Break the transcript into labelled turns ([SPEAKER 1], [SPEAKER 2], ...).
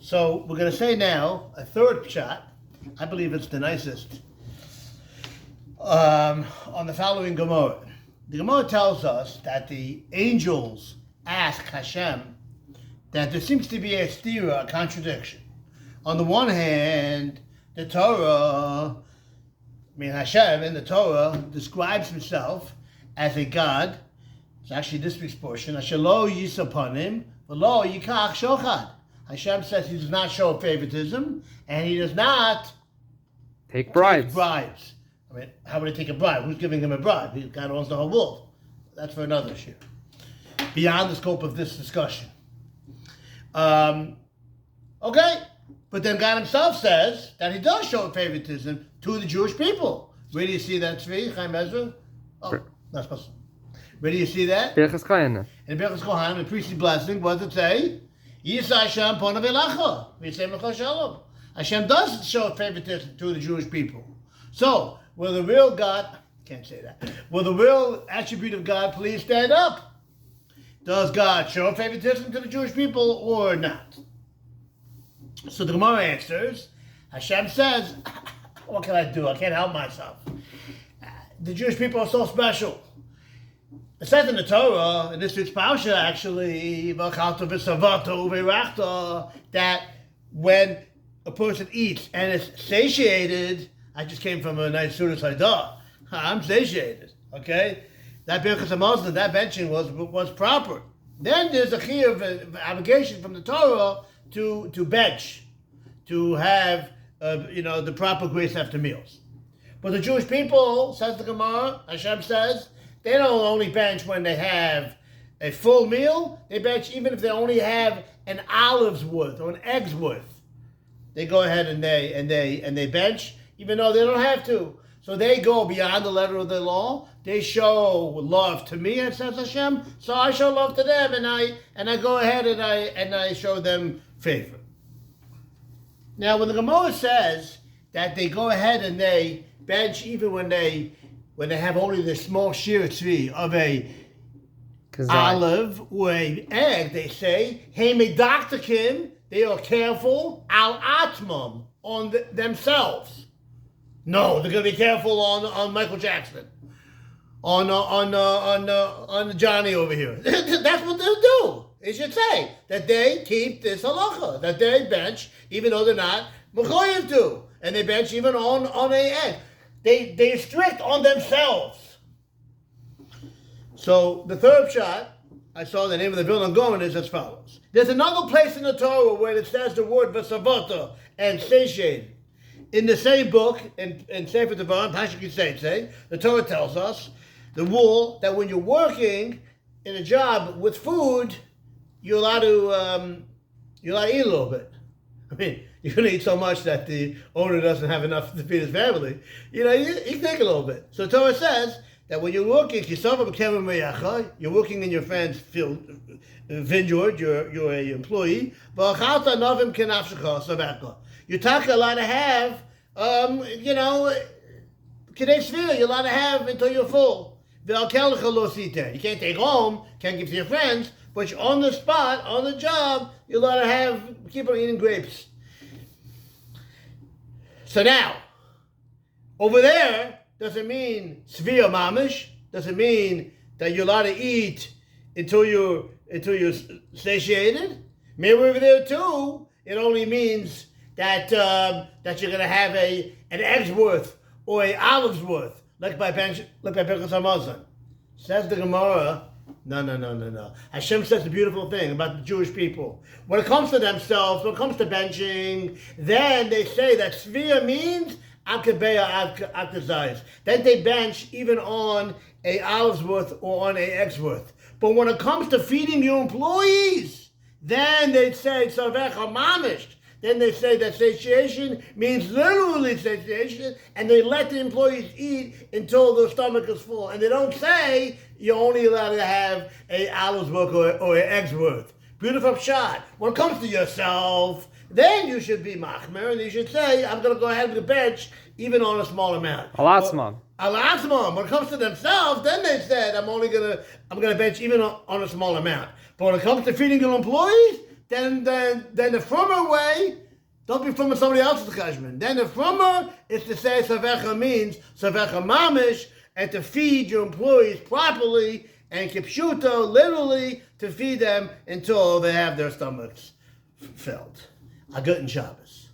[SPEAKER 1] So we're going to say now a third shot. I believe it's the nicest. On the following Gemara. The Gemara tells us that the angels ask Hashem that there seems to be a stira, a contradiction. On the one hand, the Torah, Hashem in the Torah describes himself as a God. It's actually this week's portion. Asher lo yisapanim, v'lo yikach shochad. Hashem says he does not show favoritism, and he does not
[SPEAKER 2] take bribes.
[SPEAKER 1] How would he take a bribe? Who's giving him a bribe? God owns the whole world. That's for another issue. Beyond the scope of this discussion. Okay. But then God himself says that he does show favoritism to the Jewish people. Where do you see that, Tzvi? Chaim Ezra? Oh, not supposed to. Where do you see that?
[SPEAKER 2] Birchas Kohanim.
[SPEAKER 1] In Birchas Kohanim, in priestly blessing, what does it say? Yisa Hashem ponav elecha. V'yisem l'chol shalom. Hashem does show favoritism to the Jewish people. So, will the real God, can't say that, will the real attribute of God please stand up? Does God show favoritism to the Jewish people or not? So the Gemara answers, Hashem says, what can I do? I can't help myself. The Jewish people are so special. It says in the Torah, in this week's Parsha actually, that when a person eats and is satiated, I just came from a nice Sudas Haidah. I'm satiated, okay? That Birchas Hamazon, that benching was proper. Then there's a chiyuv obligation from the Torah to bench, to have the proper grace after meals. But the Jewish people, says the Gemara, Hashem says, they don't only bench when they have a full meal. They bench even if they only have an olive's worth or an egg's worth. They go ahead and they bench, even though they don't have to. So they go beyond the letter of the law. They show love to me, it says Hashem. So I show love to them, and I go ahead and I show them favor. Now, when the Gemara says that they go ahead and they bench even when they have only the small shear tree of a olive or an egg, they say, hey medaktakim, they are careful al atmam, on themselves. No, they're going to be careful on Michael Jackson, on Johnny over here. That's what they'll do. It should say that they keep this halacha, that they bench even though they're not mechoyev to, and they bench even on an egg. They're strict on themselves. So the third shot, I saw the name of the Vilna Gaon is as follows. There's another place in the Torah where it says the word v'savata and satiated. In the same book, in Sefer Devarim, Parshas Eikev, the Torah tells us the rule that when you're working in a job with food, you're allowed to eat a little bit. I mean, you're going to eat so much that the owner doesn't have enough to feed his family. You can take a little bit. So the Torah says that when you're working, you're working in your friend's field, vineyard, you're an employee. You're allowed to have, kedei svira, you're allowed to have until you're full. You can't take home, can't give to your friends, but you're on the spot, on the job, you're allowed to keep on eating grapes. So now, over there, doesn't mean svira mamish, doesn't mean that you're allowed to eat until you're satiated. Maybe over there too, it only means that you're going to have an egg's worth or an olive's worth, like by Birchas Hamazon. Says the Gemara, no. Hashem says the beautiful thing about the Jewish people. When it comes to themselves, when it comes to benching, then they say that svia means then they bench even on an olive's worth or on an egg's worth. But when it comes to feeding your employees, then they say savecha mamish. Then they say that satiation means literally satiation, and they let the employees eat until their stomach is full. And they don't say you're only allowed to have an olive's worth or an egg's worth. Beautiful shot. When it comes to yourself, then you should be machmer, and you should say, I'm going to go ahead with the bench, even on a small amount.
[SPEAKER 2] Alatzman.
[SPEAKER 1] When it comes to themselves, then they said, I'm going to bench even on a small amount. But when it comes to feeding your employees, then the frummer way, don't be frumming somebody else's cheshbon. Then the frummer is to say savecha means savecha mamish, and to feed your employees properly, and kipshuto, literally, to feed them until they have their stomachs filled. A good Shabbos.